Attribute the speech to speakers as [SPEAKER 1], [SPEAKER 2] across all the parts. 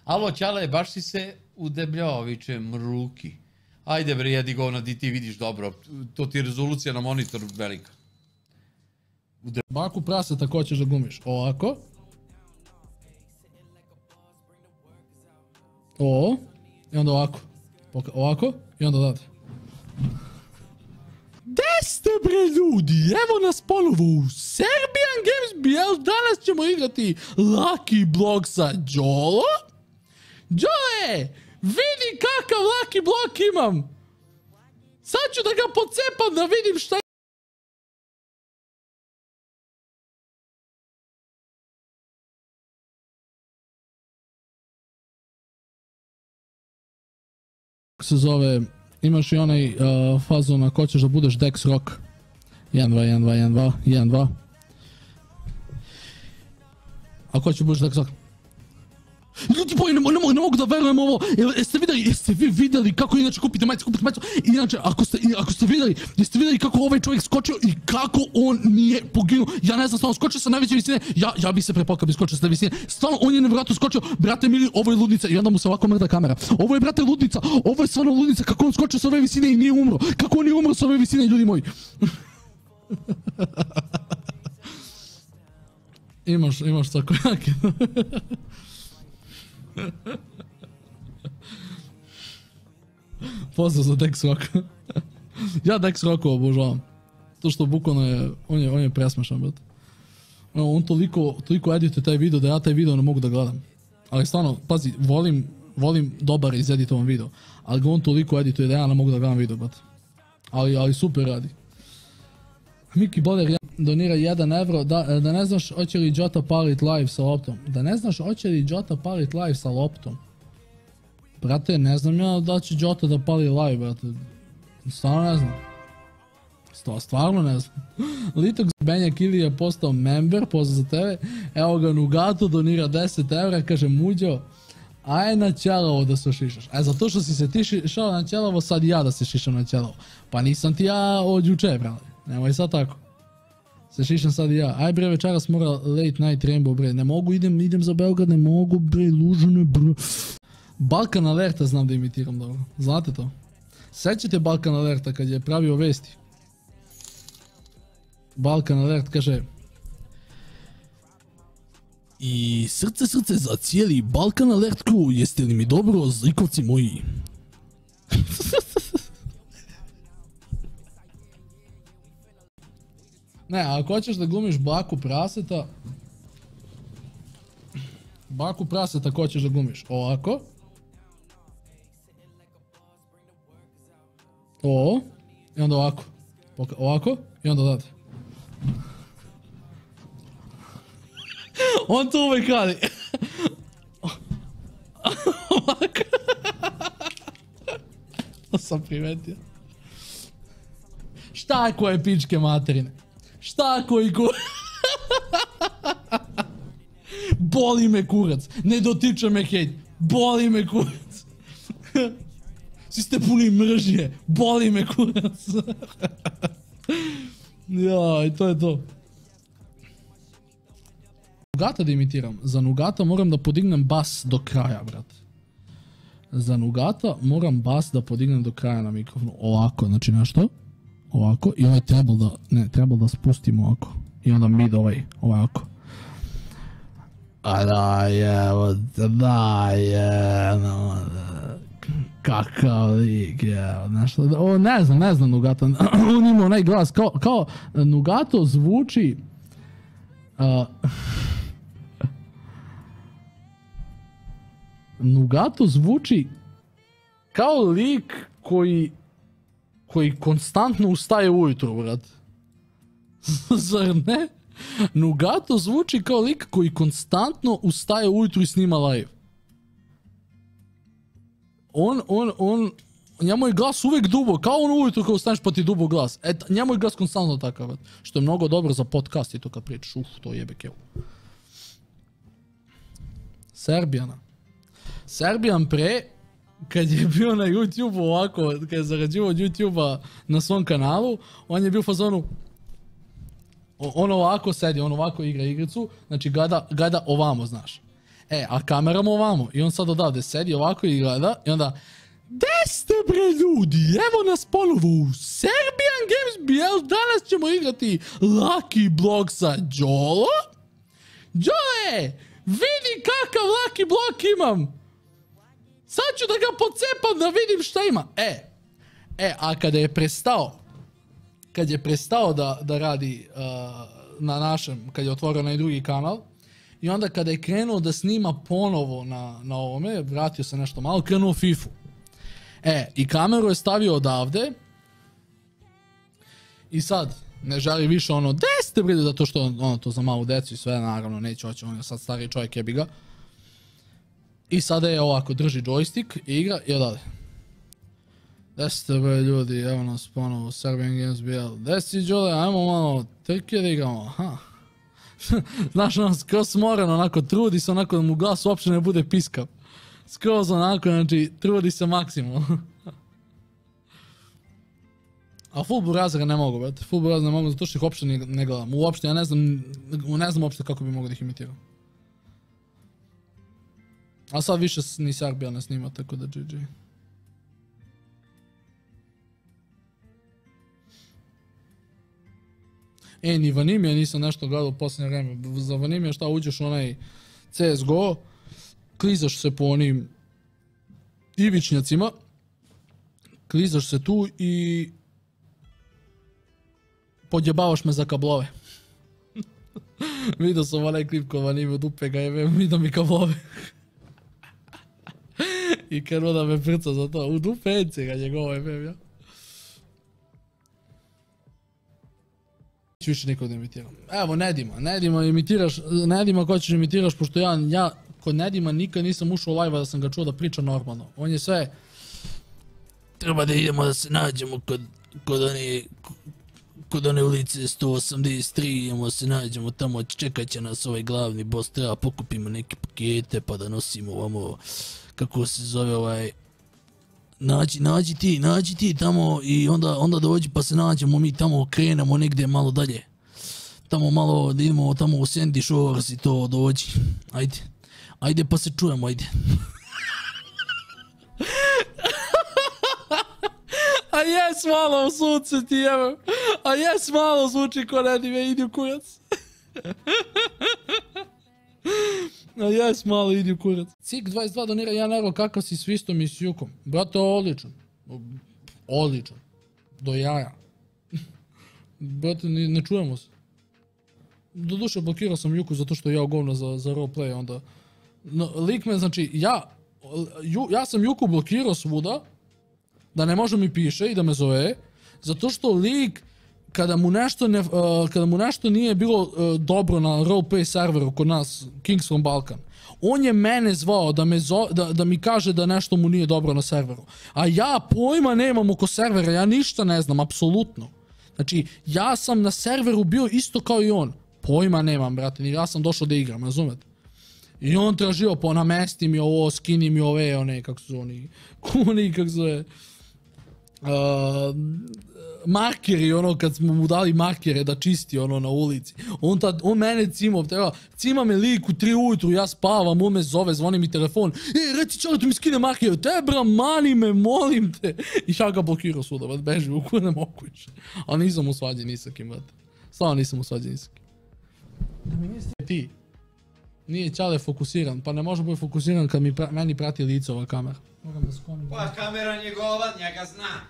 [SPEAKER 1] Alo, Ćale, baš si se udebljao, viče mruki. Ajde bre, jedi govna, di ti vidiš dobro. To ti je rezolucija na monitoru velika.
[SPEAKER 2] Baku prase tako ćeš da gumiš. Ovako. Ovo. I onda ovako. Ovako. I onda date. Gde ste bre ljudi? Evo nas ponovo u Serbian Games BL. Danas ćemo igrati Lucky Block sa Đolo. Đole, vidi kakav Lucky Block imam. Sad ću da ga pocepam da vidim šta se zove, imaš i onaj fazon ako hoćeš da budeš Dex Rock. 1, 2, 1, 2, 1, 2, 1, 2. Ako hoćeš da budeš Dex Rock. Ljudi boji, ne mogu da verujem ovo. Jeste vi vidjeli kako inače kupite majicu? Inače, ako ste vidjeli, jeste vidjeli kako ovaj čovjek skočio i kako on nije poginuo. Ja ne znam, stvarno, skočio sa najveće visine. Ja bih se prepao kad bi skočio sa te visine. Stvarno, on je nevjerojatno skočio. Brate mili, ovo je ludnica. I onda mu se ovako mrda kamera. Ovo je, brate, ludnica. Ovo je stvarno ludnica. Kako on skočio sa ove visine i nije umro. Kako on nije umro sa ove visine, ljudi moji. Imaš tako jake. Pozdrav za Dex Rock. Ja Dex Rocka obožavam. To što bukvalno je, on je presmešan, brate. On toliko edituje taj video da ja taj video ne mogu da gledam. Ali stvarno, pazi, volim dobar izeditovan video. Ali ga on toliko edituje da ja ne mogu da gledam video, brate. Ali super radi. Miki Boder donira 1 evro, da ne znaš hoće li Jota palit live sa loptom. Da ne znaš hoće li Jota palit live sa loptom. Brate, ne znam ja da će Jota da pali live, brate. Stvarno ne znam. Stvarno ne znam. Litok Benjak Ili je postao member, pozdrav za tebe. Evo ga Nugato donira 10 evra, kaže Muđo. Aj na Ćelovo da se šišaš. Zato što si se ti šišao na Ćelovo, sad i ja da se šišam na Ćelovo. Pa nisam ti ja od juče, brate. Nemoj sad tako. Se šišam sad i ja. Aj bre, večeras mora late night Rainbow bre. Ne mogu, idem za Beograd, ne mogu bre, lužene bre. Balkan Alerta znam da imitiram dobro. Znate to? Sećate Balkan Alerta kad je pravio vesti? Balkan Alert kaže: I srce za cijeli Balkan Alert crew, jeste li mi dobro, zlikovci moji? Ne, ako hoćeš da glumiš Baku Praseta, ko hoćeš da glumiš? Ovako. Ovo. I onda ovako. Ovako. I onda date. On to uvijek radi. Ovako. To sam primetio. Šta ako je pičke materine? Šta ako i Boli me kurac. Ne dotiče me hejt. Boli me kurac. Svi ste puni mržnje. Boli me kurac. Jaj, to je to. Nugata da imitiram. Za Nugata moram da podignem bas do kraja, brate. Za Nugata moram bas da podignem do kraja na mikrofonu. Ovako, znači nešto. Ovako. I ovaj trebalo da spustimo ovako. I onda mid ovako. A kakav lik, nešto. Ovo ne znam Nugata. On ima onaj glas. Kao Nugato zvuči... Nugato zvuči kao lik koji konstantno ustaje ujutro, brat. Zar ne? Nugato zvuči kao lik koji konstantno ustaje ujutro i snima live. Njemu je glas uvijek dubo, kao on ujutro kad ustaneš pa ti dubo glas. Njemu je glas konstantno takav, brat. Što je mnogo dobro za podcast i to kad pričaš, to jebe kevu. Serbijan pre, kad je bio na YouTube ovako, kad je zarađivao od YouTube-a na svom kanalu, on je bio u fazonu, on ovako sedi, on ovako igra igricu, znači gleda ovamo, znaš. A kameram ovamo. I on sad odavde sedi ovako i gleda. I onda... Gde ste bre ljudi? Evo nas ponovo u Serbian Games BL. Danas ćemo igrati Lucky Block sa Đolo. Đole, vidi kakav Lucky Block imam. Sad ću da ga pocepam da vidim šta ima. A kada je prestao da radi na našem, kad je otvorio onaj drugi kanal, i onda kada je krenuo da snima ponovo na ovome, vratio se nešto malo, krenuo FIFA-u. I kameru je stavio odavde. I sad, ne želi više ono, gde ste bili, zato što ono to za malu decu i sve, naravno, neće hoće, on je sad stariji čovjek, jebi ga. I sada je ovako, drži joystick i igra i odavde. Gde ste bre ljudi, evo nas ponovo, Serbian Games BL. Gde si Đole, ajmo malo trke da igramo, aha. Znaš, ono, skroz smoren, onako, trudi se onako da mu glas uopće ne bude piskav. Skroz onako, znači, trudi se maksimum. A full burazera ne mogu, brate. Full burazera ne mogu, zato što ih uopšte ne gledam. Uopšte, ja ne znam uopšte kako bi mogo da ih imitiram. A sad više ni Serbija ne snima, tako da GG. Ni Vanimija nisam nešto gledao u posljednje vreme. Za Vanimija šta uđeš u onaj CSGO, klizaš se po onim ivičnjacima, klizaš se tu i podjebavaš me za kablove. Vidio sam onaj klip ko Vanimija od dupe ga jebe, vidio mi kablove. I krenuo da me prca za to, u dupence ga njegovo jebem ja. Više nikog ne imitiram. Evo, Nedima imitiraš, Nedima ko ćeš imitiraš, pošto ja kod Nedima nikad nisam ušao u live-a da sam ga čuo da priča normalno. On je sve... Treba da idemo da se nađemo kod one ulice 183, idemo se nađemo tamo, čekat će nas ovaj glavni boss, treba pokupimo neke pakete pa da nosimo ovamo, kako se zove ovaj... Nađi ti tamo i onda dođi pa se nađemo, mi tamo krenemo negdje malo dalje. Tamo malo, da idemo tamo u Sandy Shores i to dođi. Ajde pa se čujemo, ajde. A jes malo sunce ti jebem. A jes malo zvuči ko Nedime, idi u kurac. A jes malo, idi u kurac. Cik 22 donira 1 euro, kakav si s Vistom i s Jukom. Brate, odličan. Odličan. Do jaja. Brate, ne čujemo se. Doduše blokirao sam Juku zato što je jao govna za roleplay, onda... Lik me, znači, ja sam Juku blokirao svuda, da ne može mi piše i da me zove, zato što lik, kada mu nešto nije bilo dobro na roleplay serveru kod nas, Kings from Balkan, on je mene zvao da mi kaže da nešto mu nije dobro na serveru. A ja pojma nemam oko servera, ja ništa ne znam, apsolutno. Znači, ja sam na serveru bio isto kao i on. Pojma nemam, brate, ja sam došao da igram, razumete? I on tražio po namesti mi ovo, skini mi ove, one, kako su oni, kako zove... markeri, ono, kad smo mu dali markere da čisti, ono, na ulici. On mene cima me lik u 3 ujutru, ja spavam, on me zove, zvoni mi telefon. Reci čovjek, mi skine markere, tebra, mani me, molim te. I ja ga blokirao svuda, beži, u koje ne mogu više. A nisam u svađi ni sa kim, brate. Stvarno nisam u svađi ni sa kim. Da mi nisi ti. Nije Ćale fokusiran, pa ne može biti fokusiran kad meni prati lice ova kamera. Moram da sklonim.
[SPEAKER 3] Pa kamera njegova, njega zna.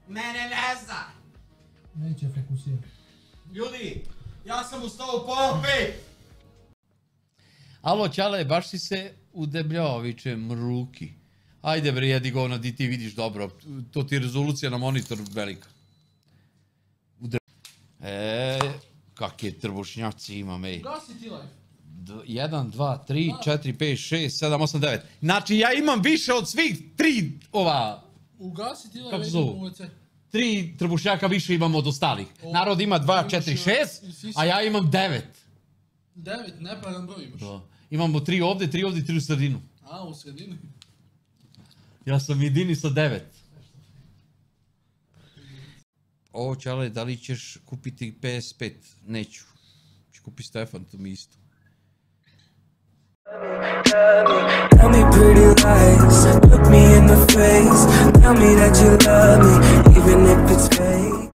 [SPEAKER 3] Mene ne zna.
[SPEAKER 2] Neće fokusirati.
[SPEAKER 3] Ljudi, ja sam ustao u pola 5.
[SPEAKER 1] Alo, Ćale, baš si se udebljao, viče mruki. Ajde bre, jedi govna, di ti vidiš dobro. To ti je rezolucija na monitor velika. Kakve trbušnjaci imam, ej.
[SPEAKER 2] Gasi ti live.
[SPEAKER 1] 1, 2, 3, 4, 5, 6, 7, 8, 9. Znači ja imam više od svih 3 ova...
[SPEAKER 2] Ugasi ti live,
[SPEAKER 1] kako
[SPEAKER 2] idem
[SPEAKER 1] zovu?
[SPEAKER 2] u WC.
[SPEAKER 1] 3 trbušnjaka više imam od ostalih. Narod ima 2, 4, 6, a ja imam 9.
[SPEAKER 2] 9, nepravilan broj imaš.
[SPEAKER 1] Imamo 3 ovde, 3 ovde i 3 u sredinu.
[SPEAKER 2] A, u sredini.
[SPEAKER 1] Ja sam jedini sa 9. O, Ćale, da li ćeš kupiti PS5? Neću. Ću kupi Stefan, to mi isto.
[SPEAKER 4] Tell me pretty lies, look me in the face. Tell me that you love me.